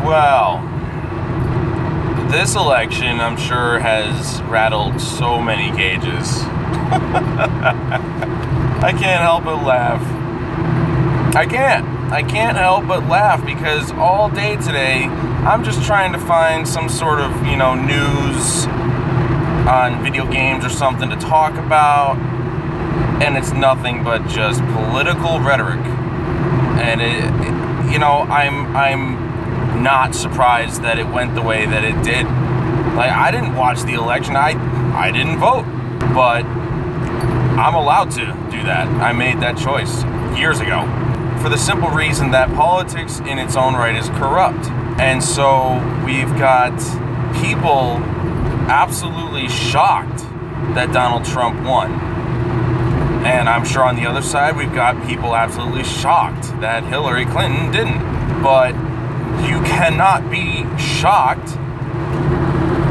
Well, this election, I'm sure, has rattled so many cages. I can't help but laugh. I can't help but laugh because all day today, I'm just trying to find some sort of, news on video games or something to talk about, and it's nothing but just political rhetoric. And I'm not surprised that it went the way that it did. Like, I didn't watch the election. I didn't vote, but I'm allowed to do that. I made that choice years ago for the simple reason that politics in its own right is corrupt. And so we've got people absolutely shocked that Donald Trump won. And I'm sure on the other side, we've got people absolutely shocked that Hillary Clinton didn't. But you cannot be shocked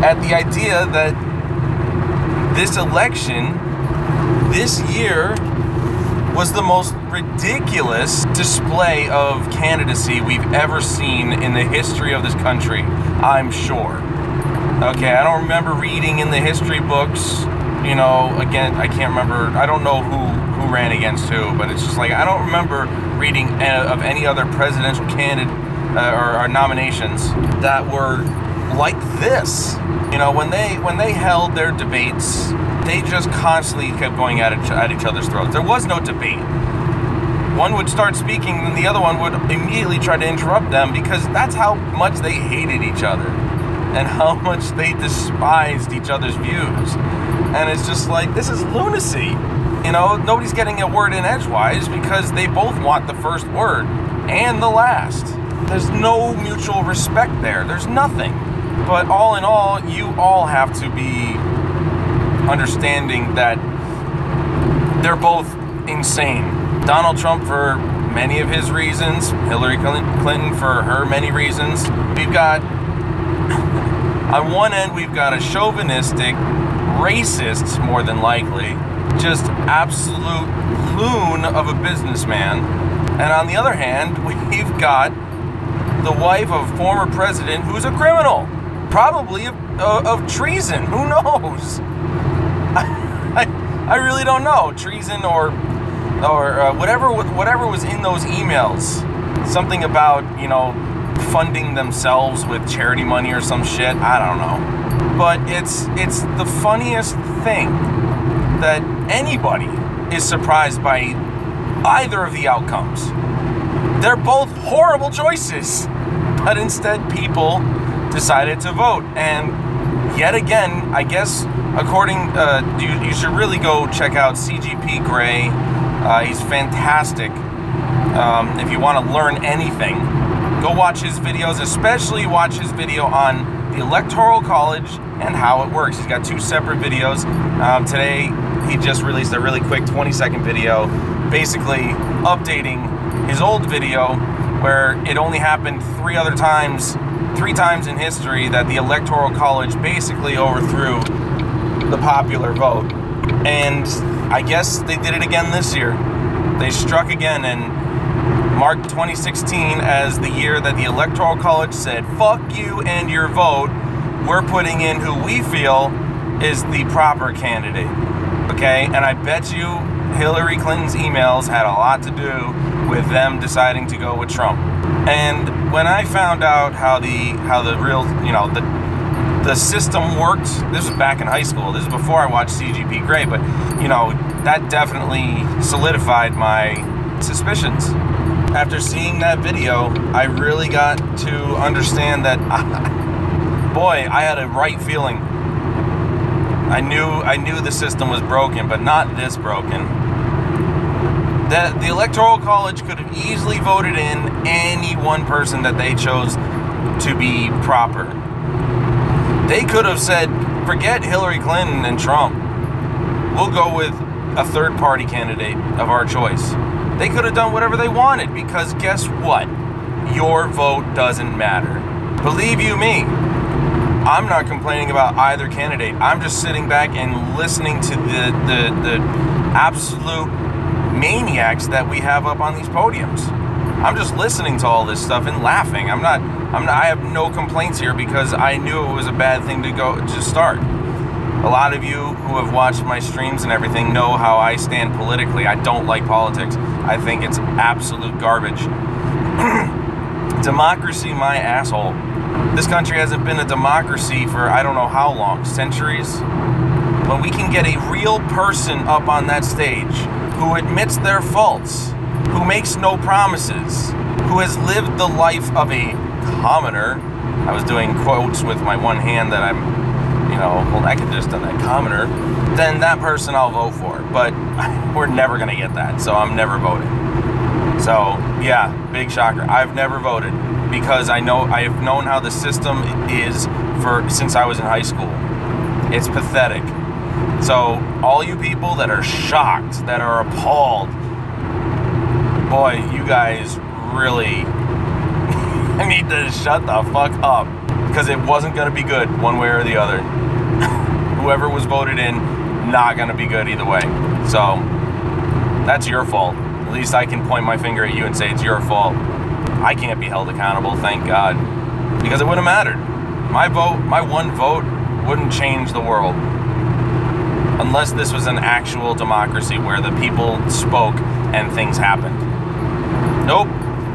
at the idea that this election, this year, was the most ridiculous display of candidacy we've ever seen in the history of this country, I'm sure. Okay, I don't remember reading in the history books, again, I can't remember, I don't know who ran against who, but it's just like, I don't remember reading of any other presidential candidate or nominations that were like this. When they held their debates, they just constantly kept going at each other's throats. There was no debate. One would start speaking, and the other one would immediately try to interrupt them because that's how much they hated each other and how much they despised each other's views. And it's just like, this is lunacy. Nobody's getting a word in edgewise because they both want the first word and the last. There's no mutual respect there. There's nothing. But all in all, you all have to be understanding that they're both insane. Donald Trump for many of his reasons, Hillary Clinton for her many reasons. We've got, on one end, we've got a chauvinistic, racist, more than likely, just absolute loon of a businessman. And on the other hand, we've got the wife of former president who's a criminal, probably of treason. Who knows? I really don't know. Treason or whatever was in those emails. Something about, funding themselves with charity money or some shit. I don't know. But it's the funniest thing that anybody is surprised by either of the outcomes. They're both horrible choices, but instead people decided to vote. And yet again, I guess, according, you should really go check out CGP Grey. He's fantastic. If you want to learn anything, go watch his videos, especially watch his video on the Electoral College and how it works. He's got 2 separate videos. Today, he just released a really quick 20-second video, basically updating his old video where it only happened 3 times in history that the Electoral College basically overthrew the popular vote. And I guess they did it again this year. They struck again and marked 2016 as the year that the Electoral College said, fuck you and your vote. We're putting in who we feel is the proper candidate. Okay? And I bet you Hillary Clinton's emails had a lot to do with them deciding to go with Trump. And when I found out how the real, the system worked, this was back in high school. This is before I watched CGP Grey, but, that definitely solidified my suspicions. After seeing that video, I really got to understand that, boy, I had a right feeling. I knew the system was broken, but not this broken. That the Electoral College could have easily voted in any one person that they chose to be proper. They could have said, forget Hillary Clinton and Trump. We'll go with a third-party candidate of our choice. They could have done whatever they wanted because guess what? Your vote doesn't matter. Believe you me, I'm not complaining about either candidate. I'm just sitting back and listening to the absolute maniacs that we have up on these podiums. I'm just listening to all this stuff and laughing. I have no complaints here because I knew it was a bad thing to start. A lot of you who have watched my streams and everything know how I stand politically. I don't like politics. I think it's absolute garbage. Democracy, my asshole. This country hasn't been a democracy for I don't know how long, centuries. When we can get a real person up on that stage who admits their faults, who makes no promises, who has lived the life of a commoner. I was doing quotes with my one hand that I'm, well, I could just done that, commoner. Then that person I'll vote for. But we're never going to get that, so I'm never voting. So, yeah, big shocker. I've never voted because I have known how the system is since I was in high school. It's pathetic. So, all you people that are shocked, that are appalled, boy, you guys really need to shut the fuck up because it wasn't going to be good one way or the other. Whoever was voted in, not going to be good either way. So, that's your fault. At least I can point my finger at you and say it's your fault. I can't be held accountable, thank God. Because it wouldn't have mattered. My one vote, wouldn't change the world. Unless this was an actual democracy where the people spoke and things happened. Nope.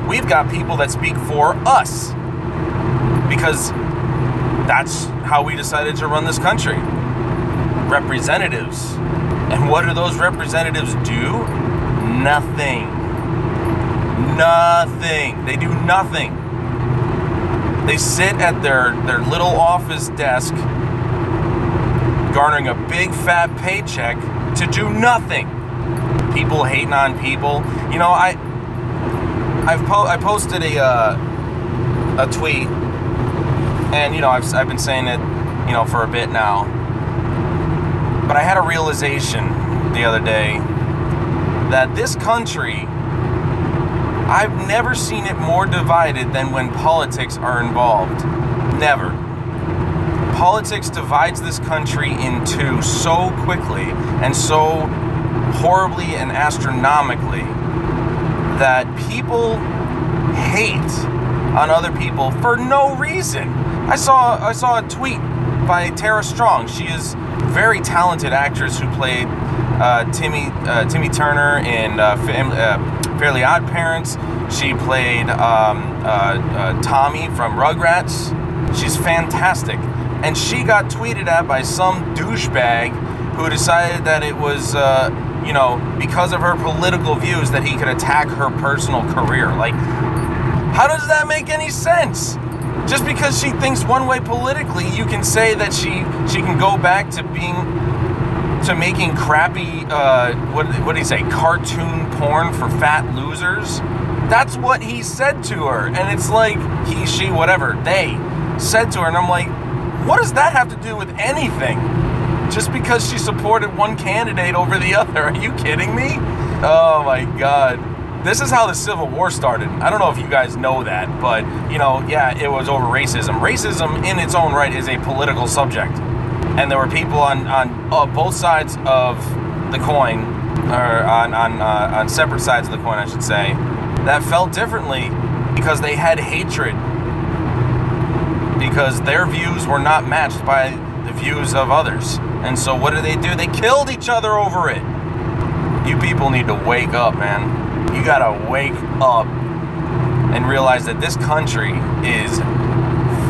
We've got people that speak for us. Because that's how we decided to run this country. Representatives. And what do those representatives do? Nothing. Nothing. They do nothing. They sit at their little office desk garnering a big fat paycheck to do nothing. People hating on people. I posted a tweet, and I've been saying it for a bit now. But I had a realization the other day that this country, I've never seen it more divided than when politics are involved. Never. Politics divides this country in two so quickly and so horribly and astronomically that people hate on other people for no reason. I saw a tweet by Tara Strong. She is a very talented actress who played Timmy Turner in Fairly Odd Parents. She played Tommy from Rugrats. She's fantastic. And she got tweeted at by some douchebag who decided that it was, because of her political views that he could attack her personal career. Like, how does that make any sense? Just because she thinks one way politically, you can say that she can go back to making crappy, what did he say, cartoon porn for fat losers? That's what he said to her. And it's like, he, she, whatever, they said to her. And I'm like, what does that have to do with anything? Just because she supported one candidate over the other. Are you kidding me? Oh my God. This is how the Civil War started. I don't know if you guys know that, but, yeah, it was over racism. Racism in its own right is a political subject. And there were people on both sides of the coin, or on separate sides of the coin, I should say, that felt differently because they had hatred. Because their views were not matched by the views of others. And so what did? They killed each other over it. You people need to wake up, man. You gotta wake up and realize that this country is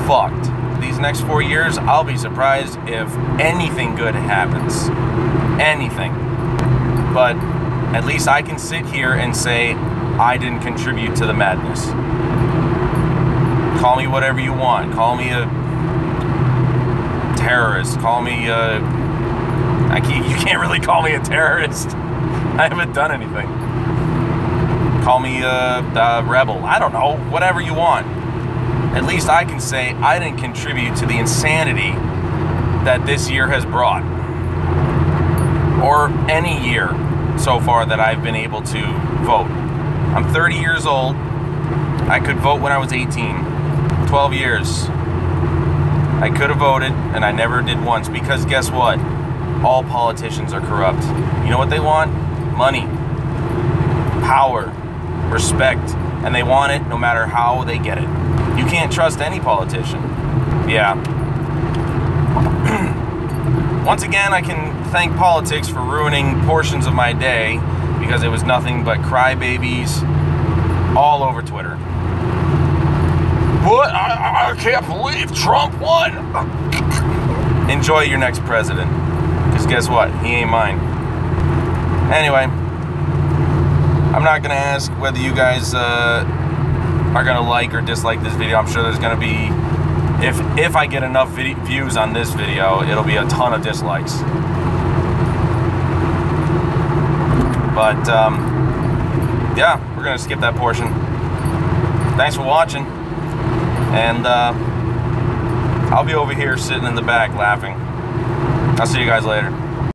fucked. These next 4 years, I'll be surprised if anything good happens. Anything. But at least I can sit here and say I didn't contribute to the madness. Call me whatever you want. Call me a terrorist. Call me you can't really call me a terrorist. I haven't done anything. Call me a rebel. I don't know. Whatever you want. At least I can say I didn't contribute to the insanity that this year has brought. Or any year so far that I've been able to vote. I'm 30 years old. I could vote when I was 18. 12 years. I could have voted, and I never did once, because guess what? All politicians are corrupt. You know what they want? Money, power, respect. and they want it no matter how they get it. You can't trust any politician. Yeah. Once again, I can thank politics for ruining portions of my day because it was nothing but crybabies all over Twitter. What? I can't believe Trump won. Enjoy your next president, because guess what? He ain't mine. Anyway, I'm not gonna ask whether you guys are gonna like or dislike this video. I'm sure there's gonna be, if I get enough views on this video, it'll be a ton of dislikes. But yeah, we're gonna skip that portion. Thanks for watching, and I'll be over here sitting in the back laughing. I'll see you guys later.